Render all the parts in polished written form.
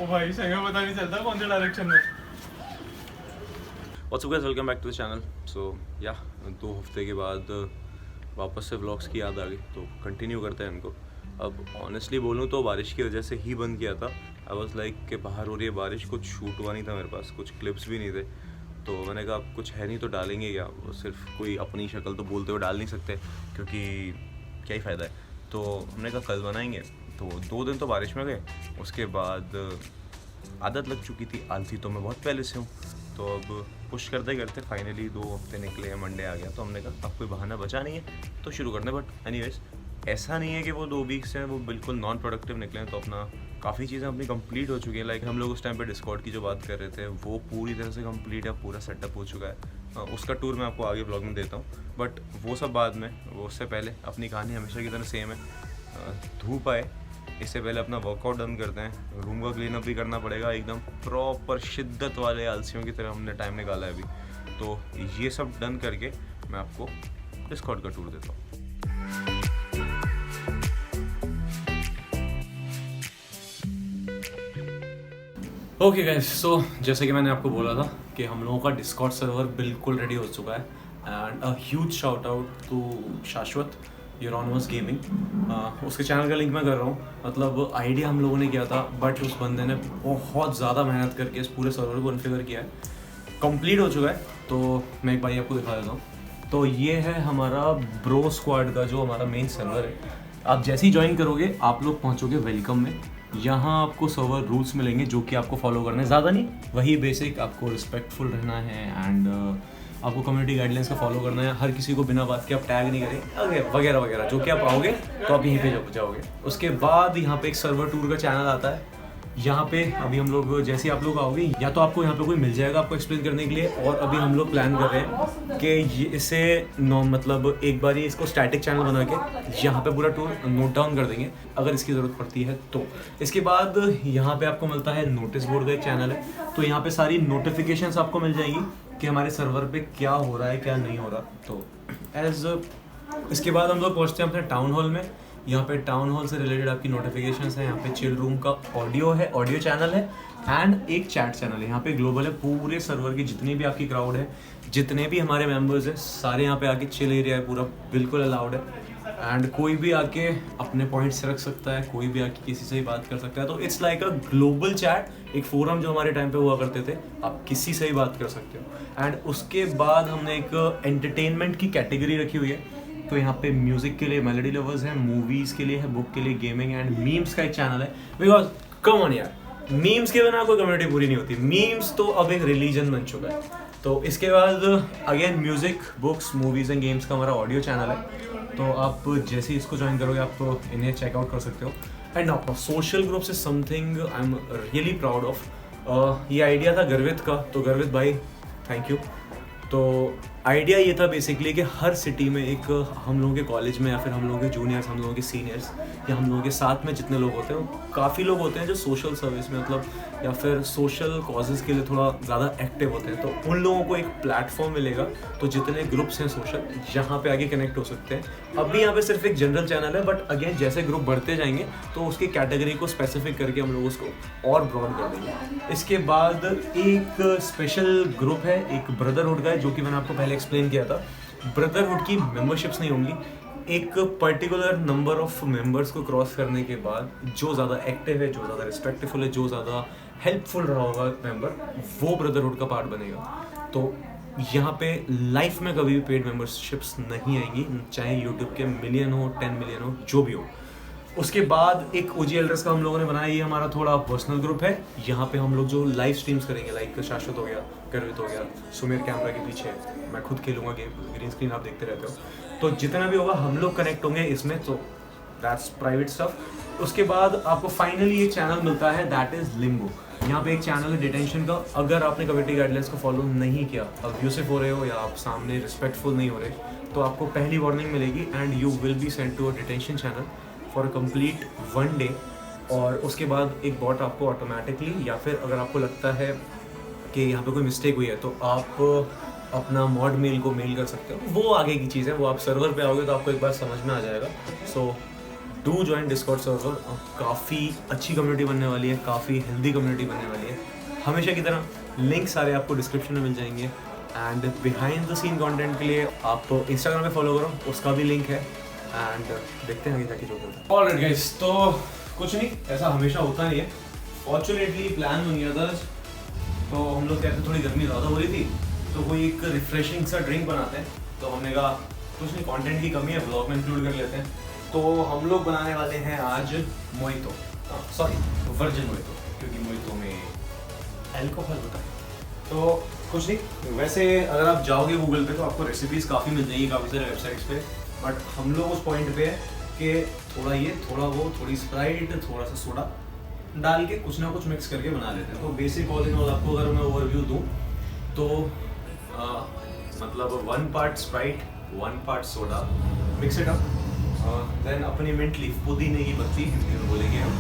ओ भाई सही में पता नहीं चलता कौन से डायरेक्शन में। What's up guys, welcome back to the channel. So या 2 हफ्ते के बाद वापस से व्लॉग्स की याद आ गई, तो कंटिन्यू करते हैं इनको। अब ऑनेस्टली बोलूँ तो बारिश की वजह से ही बंद किया था। आई वाज लाइक कि बाहर हो रही है बारिश, कुछ शूट हुआ नहीं था मेरे पास, कुछ क्लिप्स भी नहीं थे। तो मैंने कहा अब कुछ है नहीं तो डालेंगे क्या, सिर्फ कोई अपनी शक्ल तो बोलते हुए डाल नहीं सकते क्योंकि क्या ही फ़ायदा है। तो हमने कहा कल बनाएंगे। तो 2 दिन तो बारिश में गए, उसके बाद आदत लग चुकी थी, आलसी तो मैं बहुत पहले से हूँ। तो अब पुश करते करते फाइनली 2 हफ्ते निकले हैं, मंडे आ गया। तो हमने कहा अब कोई बहाना बचा नहीं है तो शुरू करते हैं। बट एनीवेज ऐसा नहीं है कि वो 2 वीक्स हैं वो बिल्कुल नॉन प्रोडक्टिव निकले हैं। तो अपना काफ़ी चीज़ें अपनी कंप्लीट हो चुकी हैं। लाइक हम लोग उस टाइम पे डिस्कॉर्ड की जो बात कर रहे थे वो पूरी तरह से कंप्लीट है, पूरा सेटअप हो चुका है। उसका टूर मैं आपको आगे ब्लॉग में देता हूँ, बट वो सब बाद में। वो उससे पहले अपनी कहानी हमेशा की तरह सेम है। धूप आए इससे पहले अपना वर्कआउट डन करते हैं। रूम का क्लीन अप भी करना पड़ेगा, एकदम प्रॉपर शिद्दत वाले आलसियों की तरह हमने टाइम निकाला है अभी। तो ये सब डन करके मैं आपको डिस्कॉर्ड का टूर देता हूँ। ओके गाइस, सो जैसे कि मैंने आपको बोला था कि हम लोगों का डिस्कॉर्ड सर्वर बिल्कुल रेडी हो चुका है। And a huge shout out to Shashwat Euronymous gaming. उसके चैनल का लिंक मैं कर रहा हूँ। मतलब आइडिया हम लोगों ने किया था, बट उस बंदे ने बहुत ज़्यादा मेहनत करके इस पूरे सर्वर को कॉन्फ़िगर किया है। कंप्लीट हो चुका है, तो मैं एक बार आपको दिखा देता हूँ। तो ये है हमारा ब्रो स्क्वाड का जो हमारा मेन सर्वर है। आप जैसे ही ज्वाइन करोगे आप लोग पहुँचोगे वेलकम में। यहाँ आपको सर्वर रूल्स मिलेंगे जो कि आपको फॉलो करने, ज़्यादा नहीं, वही बेसिक। आपको रिस्पेक्टफुल रहना है एंड आपको कम्युनिटी गाइडलाइंस का फॉलो करना है। हर किसी को बिना बात के आप टैग नहीं करेंगे वगैरह वगैरह, जो कि आप आओगे तो आप यहीं पे जाओगे। उसके बाद यहाँ पे एक सर्वर टूर का चैनल आता है। यहाँ पे अभी हम लोग जैसे ही आप लोग आओगे या तो आपको यहाँ पे कोई मिल जाएगा आपको एक्सप्लेन करने के लिए, और अभी हम लोग प्लान कर रहे हैं कि ये इसे मतलब एक बार ही इसको स्टैटिक चैनल बना के यहाँ पे पूरा टूर नोट डाउन कर देंगे अगर इसकी ज़रूरत पड़ती है तो। इसके बाद यहाँ पे आपको मिलता है नोटिस बोर्ड का एक चैनल है, तो यहाँ पे सारी नोटिफिकेशंस आपको मिल जाएगी कि हमारे सर्वर पे क्या हो रहा है क्या नहीं हो रहा। तो इसके बाद हम लोग पहुँचते हैं अपने टाउन हॉल में। यहाँ पे टाउन हॉल से रिलेटेड आपकी नोटिफिकेशंस हैं। यहाँ पे चिल रूम का ऑडियो चैनल है एंड एक चैट चैनल है। यहाँ पे ग्लोबल है, पूरे सर्वर की जितनी भी आपकी क्राउड है, जितने भी हमारे मेंबर्स हैं, सारे यहाँ पे आके चिल एरिया है, पूरा बिल्कुल अलाउड है। एंड कोई भी आके अपने पॉइंट्स रख सकता है, कोई भी आके किसी से भी बात कर सकता है। तो it's like a global chat, एक फोरम जो हमारे टाइम पे हुआ करते थे, आप किसी से भी बात कर सकते हो। एंड उसके बाद हमने एक एंटरटेनमेंट की कैटेगरी रखी हुई है। तो यहाँ पे म्यूजिक के लिए मेलोडी लवर्स हैं, मूवीज के लिए है, बुक के लिए, गेमिंग एंड मीम्स का एक चैनल है। बिकॉज कम ऑन यार, मीम्स के बिना कोई कम्युनिटी पूरी नहीं होती। मीम्स तो अब एक रिलीजन बन चुका है। तो इसके बाद again music, books, movies and games का हमारा ऑडियो चैनल है। तो आप जैसे ही इसको ज्वाइन करोगे आप इन्हें चेकआउट कर सकते हो। And now social groups is something I am really proud of. ये आइडिया था गर्वित का, तो गर्वित भाई थैंक यू। तो आइडिया ये था बेसिकली कि हर सिटी में एक हम लोगों के कॉलेज में या फिर हम लोगों के जूनियर्स, हम लोगों के सीनियर्स या हम लोगों के साथ में जितने लोग होते हैं, काफ़ी लोग होते हैं जो सोशल सर्विस में मतलब या फिर सोशल कॉजेज़ के लिए थोड़ा ज़्यादा एक्टिव होते हैं। तो उन लोगों को एक प्लेटफॉर्म मिलेगा। तो जितने ग्रुप्स हैं सोशल, यहाँ पे आगे कनेक्ट हो सकते हैं। अभी यहाँ पे सिर्फ एक जनरल चैनल है, बट अगेन जैसे ग्रुप बढ़ते जाएंगे तो उसकी कैटेगरी को स्पेसिफिक करके हम लोग उसको और ब्रॉड कर देंगे। इसके बाद एक स्पेशल ग्रुप है, एक ब्रदरहुड का है, जो कि मैंने आपको पहले एक्सप्लेन किया था। ब्रदरहुड की मेंबरशिप्स नहीं होंगी। एक पर्टिकुलर नंबर ऑफ मेंबर्स को क्रॉस करने के बाद जो ज़्यादा एक्टिव है, जो ज़्यादा रिस्पेक्टफुल है, जो ज़्यादा हेल्पफुल रहा होगा मेंबर, वो ब्रदरहुड का पार्ट बनेगा। तो यहाँ पे लाइफ में कभी भी पेड मेंबरशिप्स नहीं आएंगी, चाहे यूट्यूब के मिलियन हो, 10 मिलियन हो, जो भी हो। उसके बाद एक ओजी एल्डर्स का हम लोगों ने बनाया, ये हमारा थोड़ा पर्सनल ग्रुप है। यहाँ पे हम लोग जो लाइव स्ट्रीम्स करेंगे, लाइक शाश्वत हो गया, गर्वित हो गया, सुमेर कैमरा के पीछे, मैं खुद खेलूंगा गेम, ग्रीन स्क्रीन आप देखते रहते हो। तो जितना भी होगा हम लोग कनेक्ट होंगे इसमें, तो दैट्स प्राइवेट स्टफ। उसके बाद आपको फाइनली एक चैनल मिलता है, दैट इज लिम्बो। यहाँ पे एक चैनल है डिटेंशन का। अगर आपने कम्युनिटी गाइडलाइंस को फॉलो नहीं किया, अब्यूसिव हो रहे हो या आप सामने रिस्पेक्टफुल नहीं हो रहे, तो आपको पहली वार्निंग मिलेगी and you will be sent to a detention channel for complete 1 day. और उसके बाद एक बॉट आपको ऑटोमेटिकली, या फिर अगर आपको लगता है कि यहाँ पे कोई मिस्टेक हुई है, तो आप अपना मॉड मेल को मेल कर सकते हो। वो आगे की चीज़ है, वो आप सर्वर पे आओगे तो आपको एक बार समझ में आ जाएगा। So do join Discord server. काफ़ी अच्छी कम्युनिटी बनने वाली है, काफ़ी हेल्दी कम्युनिटी बनने वाली है। हमेशा की तरह लिंक सारे आपको डिस्क्रिप्शन में मिल जाएंगे। And behind the scene content के लिए आप इंस्टाग्राम पे फॉलो करो, उसका भी लिंक है। एंड देखते हैं आगे जाके जो होता है। ऑलराइट गाइस, तो कुछ नहीं, ऐसा हमेशा होता नहीं है। फॉर्चुनेटली प्लान बन गया था, तो हम लोग कहते थोड़ी गर्मी ज़्यादा हो रही थी, तो कोई एक रिफ्रेशिंग सा ड्रिंक बनाते हैं। तो हमने कहा कुछ नहीं, कंटेंट की कमी है, ब्लॉग में इंक्लूड कर लेते हैं। तो हम लोग बनाने वाले हैं आज मोहितो, सॉरी वर्जिन मोहितो, क्योंकि मोहितो में अल्कोहल होता है। तो कुछ नहीं, वैसे अगर आप जाओगे गूगल पे तो आपको रेसिपीज़ काफ़ी मिल जाएंगी काफ़ी सारे वेबसाइट्स पे। बट हम लोग उस पॉइंट पे है कि थोड़ा ये थोड़ा वो, थोड़ी स्प्राइट, थोड़ा सा सोडा डाल के कुछ ना कुछ मिक्स करके बना लेते हैं। तो बेसिक ऑल इन ऑल आपको अगर मैं ओवरव्यू दूँ तो मतलब 1 part Sprite, 1 part soda, mix it up, then अपनी मिंट लीफ, पुदीने की पत्ती हिंदी में बोलेंगे हम,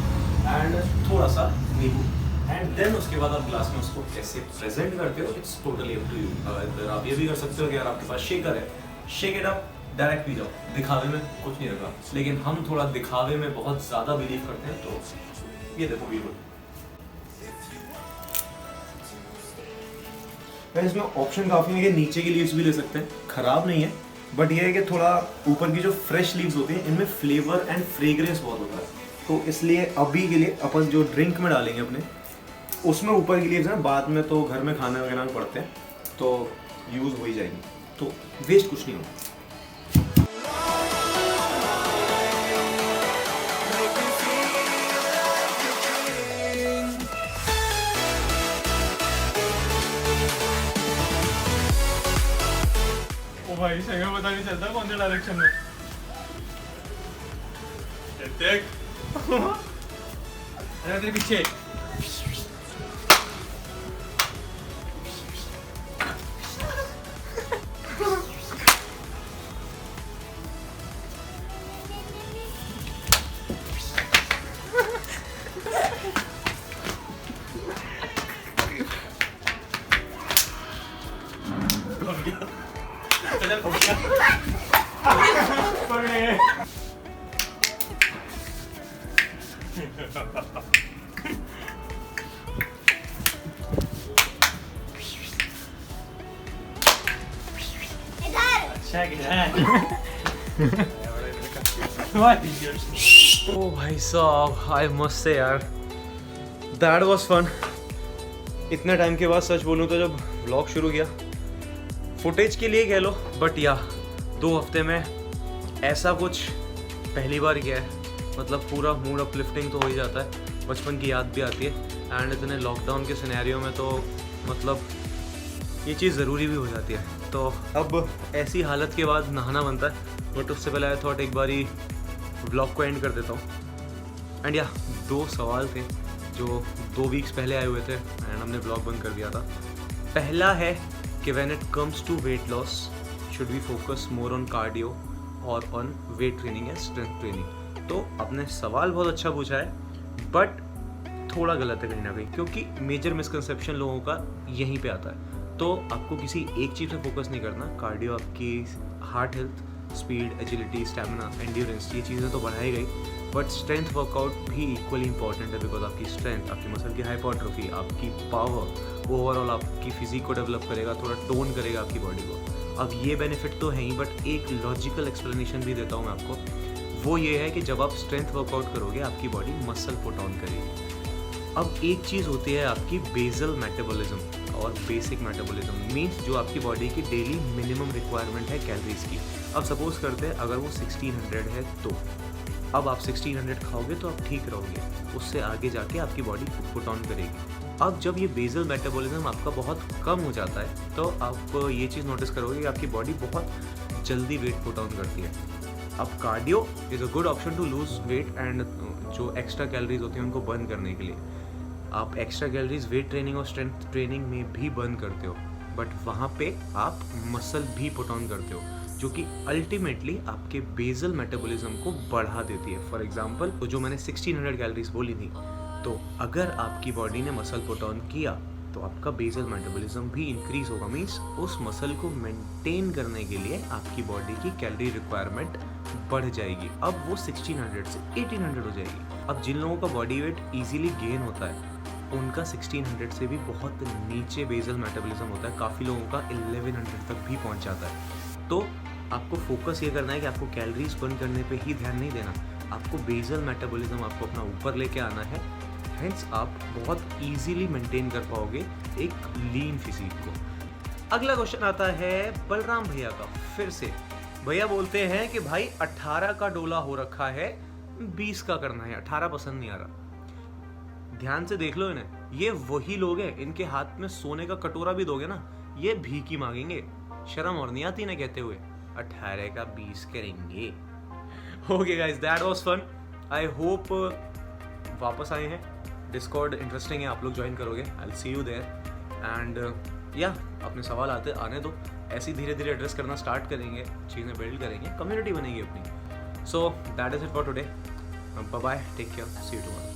एंड थोड़ा सा नींबू, एंड देन उसके बाद आप ग्लास में उसको कैसे प्रेजेंट करते हो, it's totally up to you. अगर आप ये भी कर सकते हो कि अगर आपके पास शेकर है, shake it up, direct P जाओ। दिखावे में कुछ नहीं रखा, लेकिन हम थोड़ा दिखावे में बहुत ज़्यादा बिलीव करते हैं। तो ये देखो बिल्कुल, इसमें ऑप्शन काफ़ी है कि नीचे की लीव्स भी ले सकते हैं, ख़राब नहीं है। बट ये है कि थोड़ा ऊपर की जो फ्रेश लीव्स होती हैं इनमें फ्लेवर एंड फ्रेग्रेंस बहुत होता है। तो इसलिए अभी के लिए अपन जो ड्रिंक में डालेंगे अपने, उसमें ऊपर की लीव्स हैं, बाद में तो घर में खाने वगैरह में पड़ते हैं तो यूज़ हो ही जाएंगी, तो वेस्ट कुछ नहीं होगा। ओ भाई सही में पता नहीं चलता कौन से डायरेक्शन में। देख अरे तेरे पीछे ओ भाई साहब, आई मस्ट से यार, दैट वाज फन। इतने टाइम के बाद सच बोलूँ तो जब व्लॉग शुरू किया, फुटेज के लिए कह लो, बट या 2 हफ्ते में ऐसा कुछ पहली बार किया है। मतलब पूरा मूड अपलिफ्टिंग तो हो ही जाता है, बचपन की याद भी आती है। एंड इतने लॉकडाउन के सिनेरियो में तो मतलब ये चीज़ ज़रूरी भी हो जाती है। तो अब ऐसी हालत के बाद नहाना बनता है, बट उससे पहले आई थॉट एक बारी व्लॉग को एंड कर देता हूँ। एंड या 2 सवाल थे जो 2 वीक्स पहले आए हुए थे एंड हमने व्लॉग बंद कर दिया था। पहला है कि when it comes to weight loss should we focus more on cardio और on weight training and strength training. तो आपने सवाल बहुत अच्छा पूछा है, बट थोड़ा गलत है कहीं ना कहीं, क्योंकि मेजर मिसकंसेप्शन लोगों का यहीं पे आता है। तो आपको किसी एक चीज़ पे फोकस नहीं करना। कार्डियो आपकी heart health, speed, agility, stamina, endurance, ये चीज़ें तो बढ़ाई गई, बट स्ट्रेंथ वर्कआउट भी इक्वली इंपॉर्टेंट है। बिकॉज आपकी स्ट्रेंथ, आपकी मसल की हाइपरट्रोफी, आपकी पावर ओवरऑल आपकी फिजिक को डेवलप करेगा, थोड़ा टोन करेगा आपकी बॉडी को। अब ये बेनिफिट तो है ही, बट एक लॉजिकल एक्सप्लेनेशन भी देता हूँ मैं आपको। वो ये है कि जब आप स्ट्रेंथ वर्कआउट करोगे आपकी बॉडी मसल पुट ऑन करेगी। अब एक चीज़ होती है आपकी बेसल मेटाबॉलिज्म और बेसिक मेटाबॉलिज्म, मीन्स जो आपकी बॉडी की डेली मिनिमम रिक्वायरमेंट है कैलोरीज की। अब सपोज करते हैं अगर वो 1600 है, तो अब आप 1600 खाओगे तो आप ठीक रहोगे, उससे आगे जाके आपकी बॉडी पुट ऑन करेगी। अब जब ये बेसल मेटाबॉलिज्म आपका बहुत कम हो जाता है तो आप ये चीज़ नोटिस करोगे कि आपकी बॉडी बहुत जल्दी वेट पुट ऑन करती है। अब cardio is a good option to lose weight and जो एक्स्ट्रा कैलोरीज होती हैं उनको बर्न करने के लिए। आप एक्स्ट्रा कैलोरीज वेट ट्रेनिंग और स्ट्रेंथ ट्रेनिंग में भी बर्न करते हो, बट वहाँ पे आप मसल भी पुट ऑन करते हो, जो कि अल्टीमेटली आपके बेसल मेटाबॉलिज्म को बढ़ा देती है। फॉर एग्जांपल, तो जो मैंने 1600 कैलोरीज बोली थी, तो अगर आपकी बॉडी ने मसल पुट ऑन किया तो आपका बेसल मेटाबॉलिज्म भी इंक्रीज होगा। मीन्स उस मसल को मेंटेन करने के लिए आपकी बॉडी की कैलोरी रिक्वायरमेंट बढ़ जाएगी। अब वो 1600 से 1800 हो जाएगी। अब जिन लोगों का बॉडी वेट इजीली गेन होता है उनका 1600 से भी बहुत नीचे बेसल मेटाबॉलिज्म होता है। काफ़ी लोगों का 1100 तक भी पहुंच जाता है। तो आपको फोकस ये करना है कि आपको कैलोरीज बर्न करने पे ही ध्यान नहीं देना, आपको बेसल मेटाबॉलिज्म आपको अपना ऊपर लेके आना है। हेंस आप बहुत इजीली मेंटेन कर पाओगे एक लीन फिजिक को। अगला क्वेश्चन आता है बलराम भैया का। फिर से भैया बोलते हैं कि भाई 18 का डोला हो रखा है, 20 का करना है, 18 पसंद नहीं आ रहा। ध्यान से देख लो इन्हें, ये वही लोग हैं, इनके हाथ में सोने का कटोरा भी दोगे ना ये भीख ही मांगेंगे। शर्म और नहीं आती ना कहते हुए 18 का 20 करेंगे। Okay guys, that was fun. I hope वापस आए हैं। डिस्कॉर्ड इंटरेस्टिंग है, आप लोग ज्वाइन करोगे। I will see you there and या अपने सवाल आने दो। ऐसे धीरे धीरे एड्रेस करना स्टार्ट करेंगे, चीज़ें बिल्ड करेंगे, कम्युनिटी बनेगी अपनी। So that is it for today. Bye bye, take care, see you tomorrow.